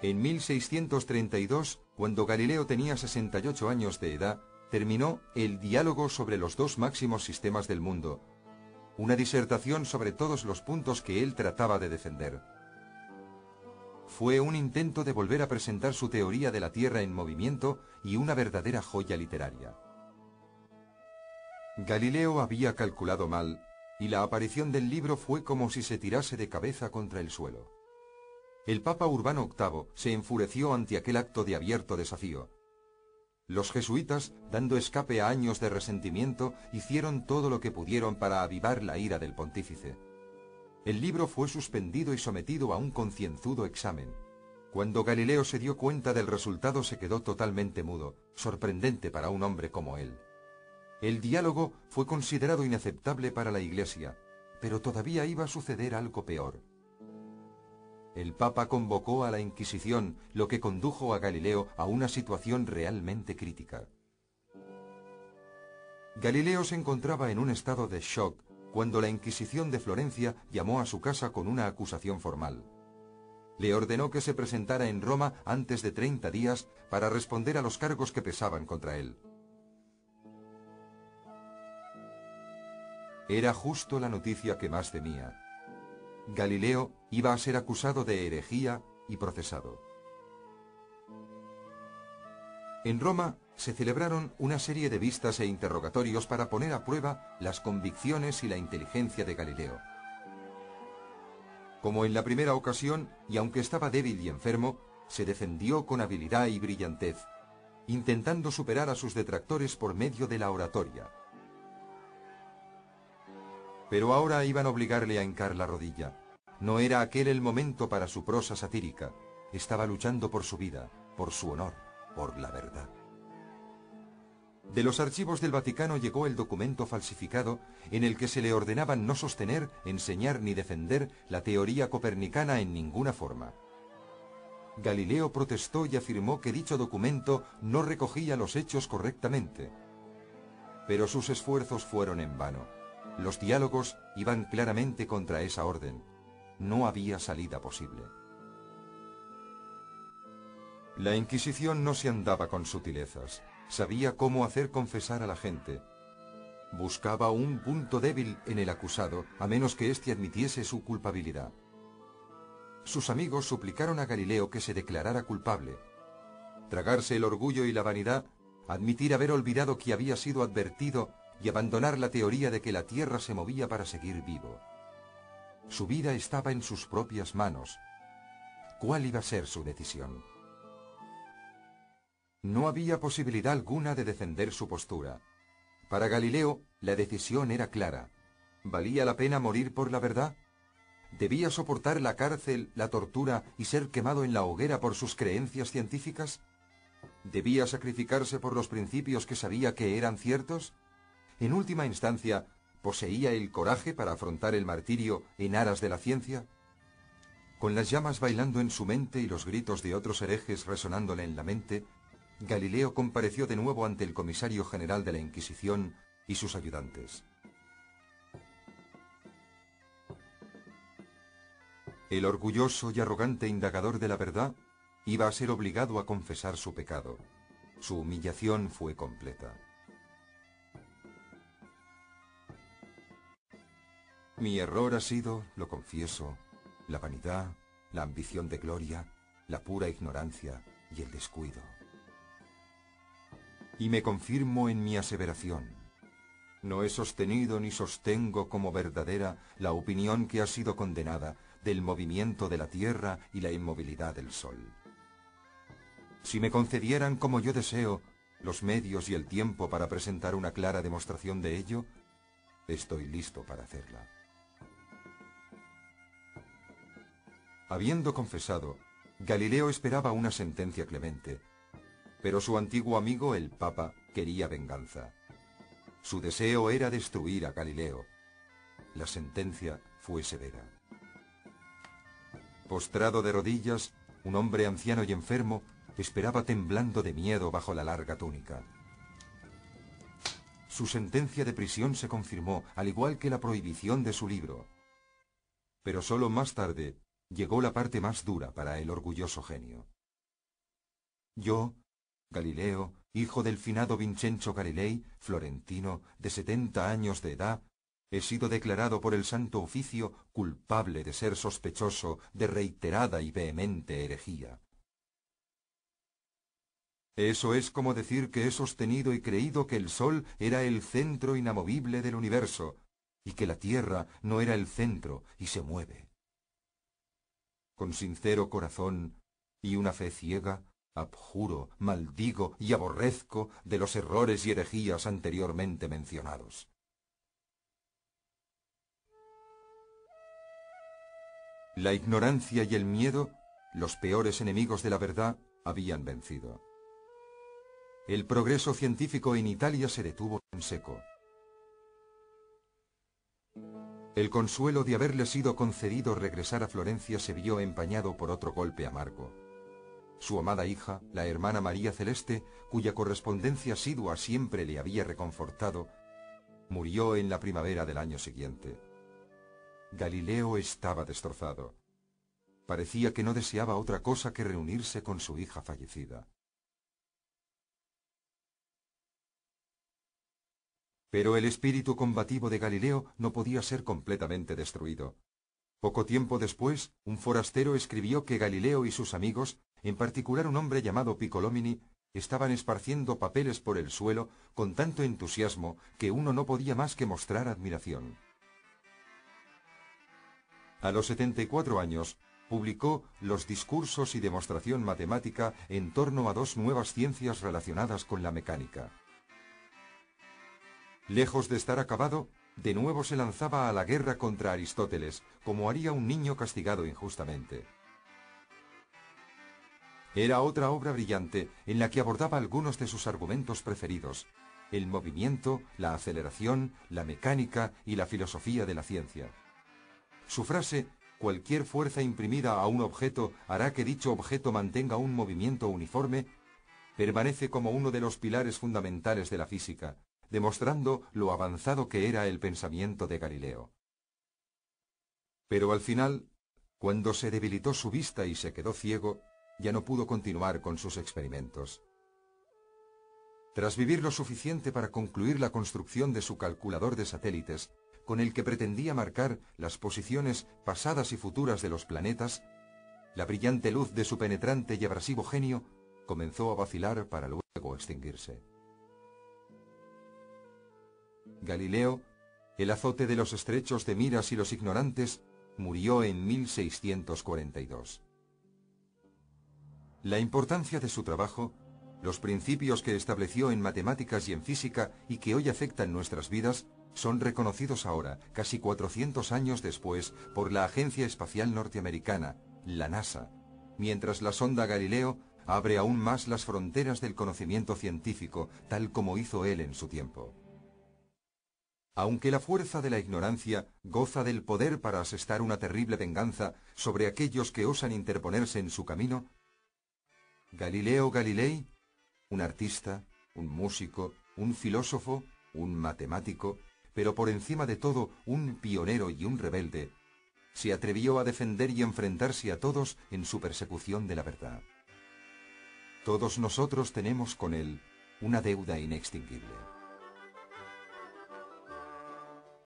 En 1632, cuando Galileo tenía 68 años de edad, terminó el Diálogo sobre los dos máximos sistemas del mundo, una disertación sobre todos los puntos que él trataba de defender. Fue un intento de volver a presentar su teoría de la Tierra en movimiento y una verdadera joya literaria. Galileo había calculado mal, y la aparición del libro fue como si se tirase de cabeza contra el suelo. El Papa Urbano VIII se enfureció ante aquel acto de abierto desafío. Los jesuitas, dando escape a años de resentimiento, hicieron todo lo que pudieron para avivar la ira del pontífice. El libro fue suspendido y sometido a un concienzudo examen. Cuando Galileo se dio cuenta del resultado se quedó totalmente mudo, sorprendente para un hombre como él. El diálogo fue considerado inaceptable para la Iglesia, pero todavía iba a suceder algo peor. El Papa convocó a la Inquisición, lo que condujo a Galileo a una situación realmente crítica. Galileo se encontraba en un estado de shock cuando la Inquisición de Florencia llamó a su casa con una acusación formal. Le ordenó que se presentara en Roma antes de 30 días para responder a los cargos que pesaban contra él. Era justo la noticia que más temía. Galileo iba a ser acusado de herejía y procesado. En Roma se celebraron una serie de vistas e interrogatorios para poner a prueba las convicciones y la inteligencia de Galileo. Como en la primera ocasión, y aunque estaba débil y enfermo, se defendió con habilidad y brillantez, intentando superar a sus detractores por medio de la oratoria. Pero ahora iban a obligarle a hincar la rodilla. No era aquel el momento para su prosa satírica. Estaba luchando por su vida, por su honor, por la verdad. De los archivos del Vaticano llegó el documento falsificado en el que se le ordenaban no sostener, enseñar ni defender la teoría copernicana en ninguna forma. Galileo protestó y afirmó que dicho documento no recogía los hechos correctamente. Pero sus esfuerzos fueron en vano. Los diálogos iban claramente contra esa orden. No había salida posible. La Inquisición no se andaba con sutilezas. Sabía cómo hacer confesar a la gente. Buscaba un punto débil en el acusado, a menos que éste admitiese su culpabilidad. Sus amigos suplicaron a Galileo que se declarara culpable. Tragarse el orgullo y la vanidad, admitir haber olvidado que había sido advertido y abandonar la teoría de que la Tierra se movía para seguir vivo. Su vida estaba en sus propias manos. ¿Cuál iba a ser su decisión? No había posibilidad alguna de defender su postura. Para Galileo, la decisión era clara. ¿Valía la pena morir por la verdad? ¿Debía soportar la cárcel, la tortura y ser quemado en la hoguera por sus creencias científicas? ¿Debía sacrificarse por los principios que sabía que eran ciertos? En última instancia, ¿poseía el coraje para afrontar el martirio en aras de la ciencia? Con las llamas bailando en su mente y los gritos de otros herejes resonándole en la mente, Galileo compareció de nuevo ante el comisario general de la Inquisición y sus ayudantes. El orgulloso y arrogante indagador de la verdad iba a ser obligado a confesar su pecado. Su humillación fue completa. Mi error ha sido, lo confieso, la vanidad, la ambición de gloria, la pura ignorancia y el descuido. Y me confirmo en mi aseveración. No he sostenido ni sostengo como verdadera la opinión que ha sido condenada del movimiento de la Tierra y la inmovilidad del Sol. Si me concedieran, como yo deseo, los medios y el tiempo para presentar una clara demostración de ello, estoy listo para hacerla. Habiendo confesado, Galileo esperaba una sentencia clemente, pero su antiguo amigo, el Papa, quería venganza. Su deseo era destruir a Galileo. La sentencia fue severa. Postrado de rodillas, un hombre anciano y enfermo esperaba temblando de miedo bajo la larga túnica. Su sentencia de prisión se confirmó, al igual que la prohibición de su libro. Pero solo más tarde, llegó la parte más dura para el orgulloso genio. Yo, Galileo, hijo del finado Vincenzo Galilei, florentino, de 70 años de edad, he sido declarado por el Santo Oficio culpable de ser sospechoso de reiterada y vehemente herejía. Eso es como decir que he sostenido y creído que el Sol era el centro inamovible del universo, y que la Tierra no era el centro y se mueve. Con sincero corazón y una fe ciega, abjuro, maldigo y aborrezco de los errores y herejías anteriormente mencionados. La ignorancia y el miedo, los peores enemigos de la verdad, habían vencido. El progreso científico en Italia se detuvo en seco. El consuelo de haberle sido concedido regresar a Florencia se vio empañado por otro golpe amargo. Su amada hija, la hermana María Celeste, cuya correspondencia asidua siempre le había reconfortado, murió en la primavera del año siguiente. Galileo estaba destrozado. Parecía que no deseaba otra cosa que reunirse con su hija fallecida. Pero el espíritu combativo de Galileo no podía ser completamente destruido. Poco tiempo después, un forastero escribió que Galileo y sus amigos, en particular un hombre llamado Piccolomini, estaban esparciendo papeles por el suelo con tanto entusiasmo que uno no podía más que mostrar admiración. A los 74 años, publicó los discursos y demostración matemática en torno a dos nuevas ciencias relacionadas con la mecánica. Lejos de estar acabado, de nuevo se lanzaba a la guerra contra Aristóteles, como haría un niño castigado injustamente. Era otra obra brillante en la que abordaba algunos de sus argumentos preferidos: el movimiento, la aceleración, la mecánica y la filosofía de la ciencia. Su frase, cualquier fuerza imprimida a un objeto hará que dicho objeto mantenga un movimiento uniforme, permanece como uno de los pilares fundamentales de la física, demostrando lo avanzado que era el pensamiento de Galileo. Pero al final, cuando se debilitó su vista y se quedó ciego, ya no pudo continuar con sus experimentos. Tras vivir lo suficiente para concluir la construcción de su calculador de satélites, con el que pretendía marcar las posiciones pasadas y futuras de los planetas, la brillante luz de su penetrante y abrasivo genio comenzó a vacilar para luego extinguirse. Galileo, el azote de los estrechos de miras y los ignorantes, murió en 1642. La importancia de su trabajo, los principios que estableció en matemáticas y en física y que hoy afectan nuestras vidas, son reconocidos ahora, casi 400 años después, por la Agencia Espacial Norteamericana, la NASA, mientras la sonda Galileo abre aún más las fronteras del conocimiento científico, tal como hizo él en su tiempo. Aunque la fuerza de la ignorancia goza del poder para asestar una terrible venganza sobre aquellos que osan interponerse en su camino, Galileo Galilei, un artista, un músico, un filósofo, un matemático, pero por encima de todo un pionero y un rebelde, se atrevió a defender y enfrentarse a todos en su persecución de la verdad. Todos nosotros tenemos con él una deuda inextinguible.